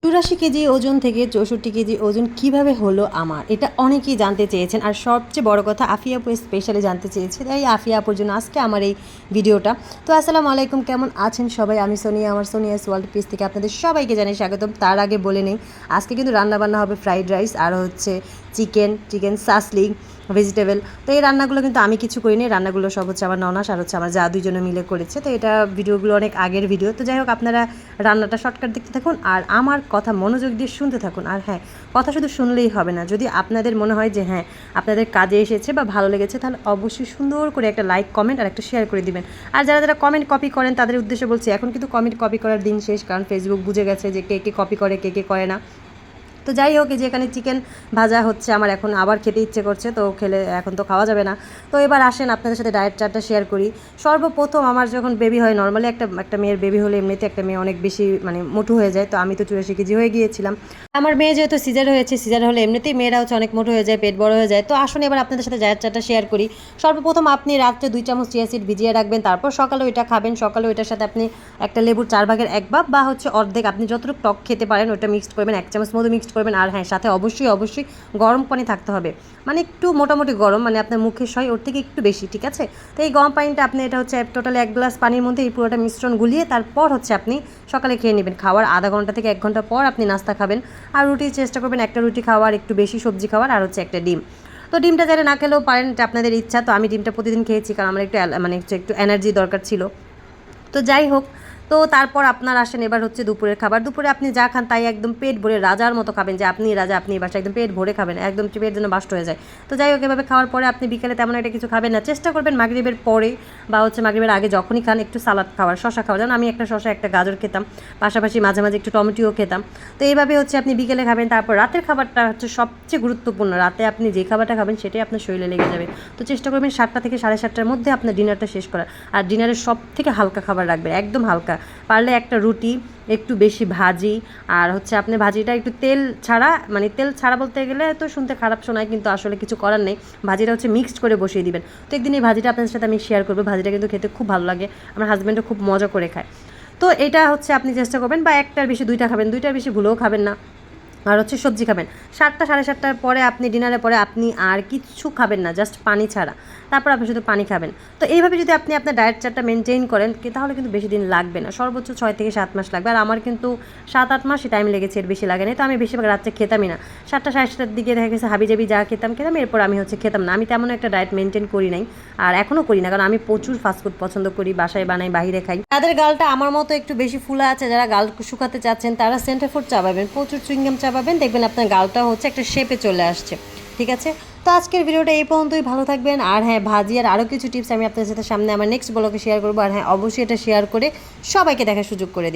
84 KG ওজন থেকে 64 KG ওজন কিভাবে হলো আমার, এটা অনেকেই জানতে চেয়েছেন। আর সবচেয়ে বড় কথা আফিয়া আপু স্পেশালি জানতে চেয়েছে, তাই আফিয়া আপুর জন্য আজকে আমার এই ভিডিওটা। তো আসসালামু আলাইকুম, কেমন আছেন সবাই? আমি সোনিয়া, আমার সোনিয়াস ওয়ার্ল্ড পিস থেকে আপনাদের সবাইকে জানাই স্বাগতম। তার আগে বলে নেই, আজকে কিন্তু রান্নাবান্না হবে ফ্রাইড রাইস আর হচ্ছে চিকেন সাসলিং ভেজিটেবল। তো এই রান্নাগুলো কিন্তু আমি কিছু করিনি, রান্নাগুলো সব হচ্ছে আমার ননাস আর হচ্ছে আমার যা দুজনে মিলে করেছে। তো এটা ভিডিওগুলো অনেক আগের ভিডিও। তো যাই হোক, আপনারা রান্নাটা শর্টকাট দেখতে থাকুন আর আমার কথা মনোযোগ দিয়ে শুনতে থাকুন। আর হ্যাঁ, কথা শুধু শুনলেই হবে না, যদি আপনাদের মনে হয় যে হ্যাঁ আপনাদের কাজে এসেছে বা ভালো লেগেছে, তাহলে অবশ্যই সুন্দর করে একটা লাইক কমেন্ট আর একটা শেয়ার করে দিবেন। আর যারা যারা কমেন্ট কপি করেন তাদের উদ্দেশ্যে বলছি, এখন কিন্তু কমেন্ট কপি করার দিন শেষ, কারণ ফেসবুক বুঝে গেছে যে কে কে কপি করে কে কে করে না। তো যাই হোক, এই যে এখানে চিকেন ভাজা হচ্ছে, আমার এখন আবার খেতে ইচ্ছে করছে, তো খেলে এখন তো খাওয়া যাবে না। তো এবার আসেন আপনাদের সাথে ডায়েট চার্টটা শেয়ার করি। সর্বপ্রথম আমার যখন বেবি হয়, নর্মালি একটা মেয়ের বেবি হলে এমনিতে একটা মেয়ে অনেক বেশি মোটু হয়ে যায়। তো আমি তো 84 কেজি হয়ে গিয়েছিলাম। আমার মেয়ে যেহেতু সিজার হয়েছে, সিজার হলে এমনিতেই মেয়েরা হচ্ছে অনেক মোটো হয়ে যায়, পেট বড় হয়ে যায়। তো আসুন এবার আপনাদের সাথে ডায়েট চার্টটা শেয়ার করি। সর্বপ্রথম আপনি রাত্রে 2 চামচ চিয়া সিড ভিজিয়ে রাখবেন, তারপর সকালে ওইটা খাবেন। সকালে ওইটার সাথে আপনি একটা লেবুর 4/1 ভাগ বা হচ্ছে অর্ধেক, আপনি যতটুকু টক খেতে পারেন ওটা মিক্সড করবেন, 1 চামচ মধু মিক্সড করবেন। আর হ্যাঁ, সাথে অবশ্যই গরম পানি থাকতে হবে, একটু মোটামুটি গরম, আপনার মুখে সয় ওর থেকে একটু বেশি, ঠিক আছে? তো এই গরম পানিটা আপনি, এটা হচ্ছে টোটালি 1 গ্লাস পানির মধ্যে এই পুরোটা মিশ্রণ গুলিয়ে তারপর হচ্ছে আপনি সকালে খেয়ে নেবেন। খাওয়ার আধা ঘন্টা থেকে 1 ঘন্টা পর আপনি নাস্তা খাবেন। আর রুটি চেষ্টা করবেন একটা রুটি খাওয়ার, একটু বেশি সবজি খাওয়ার, আর হচ্ছে একটা ডিম। তো ডিমটা যারা না খেলেও পারেন, এটা আপনাদের ইচ্ছা। তো আমি ডিমটা প্রতিদিন খেয়েছি, কারণ আমার একটু এনার্জি দরকার ছিল। তো যাই হোক, তো তারপর আপনার আসেন এবার হচ্ছে দুপুরের খাবার। দুপুরে আপনি যা খান তাই একদম পেট ভরে রাজার মতো খাবেন, যে আপনি রাজা, আপনি বাসায় একদম পেট ভরে খাবেন, একদম পেট যেন বাস্ট হয়ে যায়। তো যাই হোক, এভাবে খাওয়ার পরে আপনি বিকেলে তেমন একটা কিছু খাবেন না। চেষ্টা করবেন মাগরিবের পরে বা হচ্ছে মাগরিবের আগে যখনই খান একটু সালাদ খাওয়ার, শশা খাওয়ার। যেমন আমি একটা শশা একটা গাজর খেতাম, পাশাপাশি মাঝে মাঝে একটু টমেটোও খেতাম। তো এইভাবে হচ্ছে আপনি বিকেলে খাবেন। তারপর রাতের খাবারটা হচ্ছে সবচেয়ে গুরুত্বপূর্ণ। রাতে আপনি যে খাবারটা খাবেন সেটাই আপনার শরীরে লেগে যাবে। তো চেষ্টা করবেন 7টা থেকে 7:30টার মধ্যে আপনার ডিনারটা শেষ করার। আর ডিনারের সব থেকে হালকা খাবার রাখবেন, একদম হালকা। পারলে একটা রুটি, একটু বেশি ভাজি, আর হচ্ছে আপনি ভাজিটা একটু তেল ছাড়া, তেল ছাড়া বলতে গেলে তো শুনতে খারাপ শোনায়, কিন্তু আসলে কিছু করার নেই। ভাজিটা হচ্ছে মিক্সড করে বসিয়ে দিবেন। তো একদিন এই ভাজিটা আপনাদের সাথে আমি শেয়ার করবো। ভাজিটা কিন্তু খেতে খুব ভালো লাগে, আমার হাজব্যান্ডও খুব মজা করে খায়। তো এটা হচ্ছে আপনি চেষ্টা করবেন, বা একটার বেশি 2টা খাবেন, 2টার বেশি ভুলেও খাবেন না। আর হচ্ছে সবজি খাবেন 7টা 7:30টার পরে, আপনি ডিনারের পরে আপনি আর কিচ্ছু খাবেন না, জাস্ট পানি ছাড়া। তারপর আপনি শুধু পানি খাবেন। তো এইভাবে যদি আপনি আপনার ডায়েট চার্টটা মেনটেন করেন, তাহলে কিন্তু বেশি দিন লাগবে না, সর্বোচ্চ 6 থেকে 7 মাস লাগবে। আর আমার কিন্তু 7-8 মাসই টাইম লেগেছে, এর বেশি লাগে না। তো আমি বেশিরভাগ রাত্রে খেতামই না। 7টা 7:30টার দিকে দেখা গেছে হাবিজাবি যা খেতাম, এরপর আমি হচ্ছে খেতাম না। আমি তেমন একটা ডায়েট মেনটেন করি নাই, আর এখনও করি না, কারণ আমি প্রচুর ফাস্টফুড পছন্দ করি, বাসায় বানাই, বাইরে খাই। তাদের গালটা আমার মতো একটু বেশি ফুলা আছে, যারা গাল শুকাতে চাচ্ছেন তারা সেন্টার ফুড চাবাবেন, প্রচুর চুইংগাম চাবাবেন, দেখবেন আপনার গালটা হচ্ছে একটা শেপে চলে আসছে, ঠিক আছে? তো আজকের ভিডিওটা এই পর্যন্তই, ভালো থাকবেন। আর হ্যাঁ, ভাজি আর আরও কিছু টিপস আমি আপনাদের সাথে সামনে আমার নেক্সট ব্লগে শেয়ার করবো। আর হ্যাঁ, অবশ্যই এটা শেয়ার করে সবাইকে দেখার সুযোগ করে দিবেন।